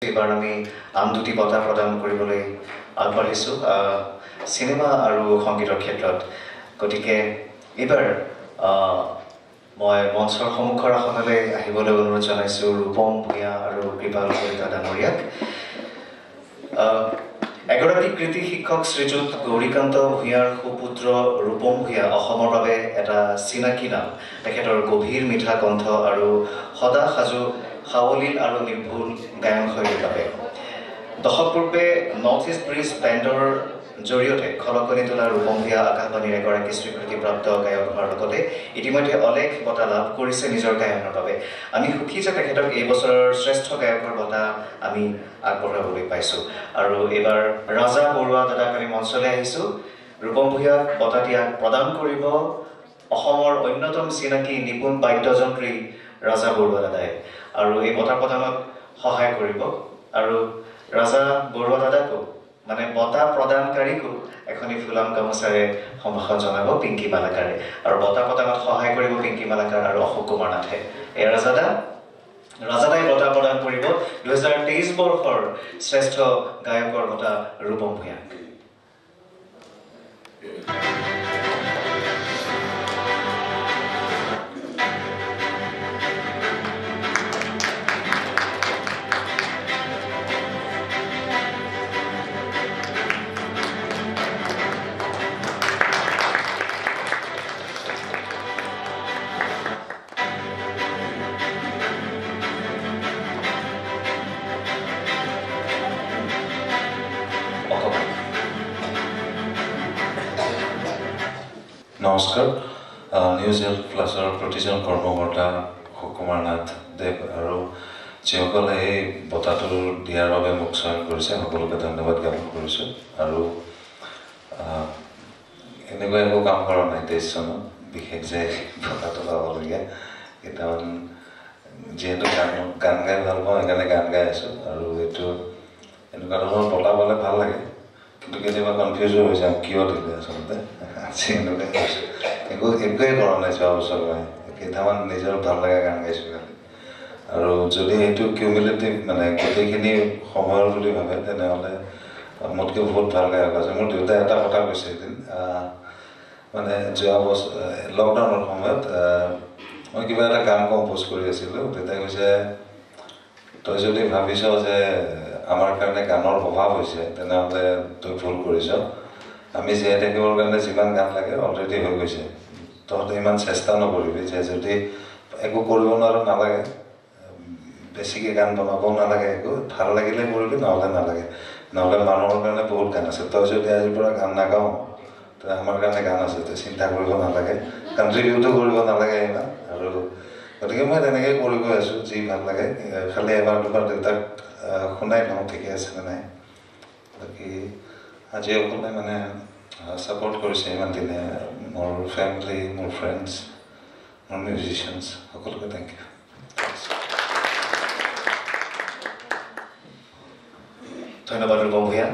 এবাৰ আমি আন দুটি বঁটা প্ৰদান কৰিবলৈ আগবাঢ়িছোঁ চিনেমা আৰু সংগীতৰ ক্ষেত্ৰত। গতিকে এইবাৰ মই মঞ্চৰ সন্মুখৰ আসনলৈ আহিবলৈ অনুৰোধ জনাইছোঁ ৰূপম ভূঞা আৰু কৃপাল কলিতা ডাঙৰীয়াক। এগৰাকী কৃতি শিক্ষক শ্ৰীযুত গৌৰীকান্ত ভূঞাৰ সুপুত্ৰ ৰূপম ভূঞা অসমৰ বাবে এটা চিনাকি নাম। তেখেতৰ গভীৰ মিঠা কণ্ঠ আৰু সদা সাজু সাৱলীল আৰু নিৰ্ভুল গায়ন শৈলীৰ বাবে দশক পূৰ্বে নৰ্থ ইষ্ট ব্ৰিজ বেণ্ডৰ জৰিয়তে খলকনি তোলা ৰূপম ভূঞা আকাশবাণীৰ এগৰাকী স্বীকৃতিপ্ৰাপ্ত গায়ক হোৱাৰ লগতে ইতিমধ্যে অলেখ বঁটা লাভ কৰিছে নিজৰ গায়নৰ বাবে। আমি সুখী যে তেখেতক এই বছৰৰ শ্ৰেষ্ঠ গায়কৰ বঁটা আমি আগবঢ়াবলৈ পাইছোঁ। আৰু এইবাৰ ৰাজা বৰুৱা দাদাক আমি মঞ্চলৈ আহিছোঁ। ৰূপম ভূঞাক বঁটাটি প্ৰদান কৰিব অসমৰ অন্যতম চিনাকি নিপুণ বাদ্যযন্ত্ৰী ৰাজা বৰুৱা দাদাই, আৰু এই বঁটা প্ৰদানত সহায় কৰিব। আৰু ৰাজা বৰুৱা দাদাকো মানে বঁটা প্ৰদানকাৰীকো এখনি ফুলাম গামোচাৰে সম্ভাষণ জনাব পিংকী মালাকাৰে, আৰু বঁটা প্ৰদানত সহায় কৰিব পিংকী মালাকাৰ আৰু অশোক কুমাৰ নাথে। এই ৰাজাদাই বঁটা প্ৰদান কৰিব 2023 বৰ্ষৰ শ্ৰেষ্ঠ গায়কৰ বঁটা ৰূপম ভূঞাক। নমস্কাৰ। নিউজ হেল্থ প্লাছৰ প্ৰতিজন কৰ্মকৰ্তা সুকুমাৰ নাথ দেৱ আৰু যিসকলে এই বঁটাটো দিয়াৰ বাবে মোক চয়ন কৰিছে সকলোকে ধন্যবাদ জ্ঞাপন কৰিছোঁ। আৰু এনেকুৱা একো কাম কৰা নাই 23 চনত বিশেষ যে বঁটাটো পাবলগীয়া। কেইটামান যিহেতু গান গাই ভাল পাওঁ সেইকাৰণে গান গাই আছোঁ, আৰু এইটো এনেকুৱা ধৰণৰ বঁটা পালে ভাল লাগে, কিন্তু কেতিয়াবা কনফিউজো হৈ যাওঁ কিয় দিলে আচলতে। এনেকৈ একোৱেই কৰা নাই 6 বছৰ মই, কেইটামান নিজৰ ভাল লগা গান গাইছোঁ খালি। আৰু যদি সেইটো কিউমুলেটিভ মানে গোটেইখিনি সময়ৰ বুলি ভাবে তেনেহ'লে মোতকৈ বহুত ভাল গায়ক আছে। মোৰ দেউতাই এটা কথা কৈছে এদিন, মানে যোৱা বছৰ লকডাউনৰ সময়ত মই কিবা এটা গান কম্প'জ কৰি আছিলোঁ। দেউতাই কৈছে, তই যদি ভাবিছ যে আমাৰ কাৰণে গানৰ অভাৱ হৈছে তেনেহ'লে তই ভুল কৰিছ। আমি জীয়াই থাকিবৰ কাৰণে যিমান গান লাগে অলৰেডি হৈ গৈছে, তহঁতে ইমান চেষ্টা নকৰিবি যে যদি একো কৰিব নোৱাৰো নালাগে, বেছিকৈ গান বনাবও নালাগে, একো ভাল লাগিলে কৰিবি নহ'লে নালাগে, নহ'লে মানুহৰ কাৰণে বহুত গান আছে। তই যদি আজিৰ পৰা গান নাগাওঁ তেতিয়া আমাৰ কাৰণে গান আছে, তই চিন্তা কৰিব নালাগে, কণ্ট্ৰিবিউটো কৰিব নালাগে ইমান। আৰু গতিকে মই তেনেকৈ কৰি গৈ আছোঁ, যি ভাল লাগে। খালি এবাৰ দুবাৰ দেউতাক শুনাই লওঁ ঠিকে আছেনে নাই। বাকী আজি সকলোৱে মানে ছাপোৰ্ট কৰিছে ইমান দিনে, মোৰ ফেমিলি, মোৰ ফ্ৰেণ্ডছ, মোৰ মিউজিচিয়ানছ, সকলোকে থেংক ইউ। ধন্যবাদ ৰূপম ভূঞা।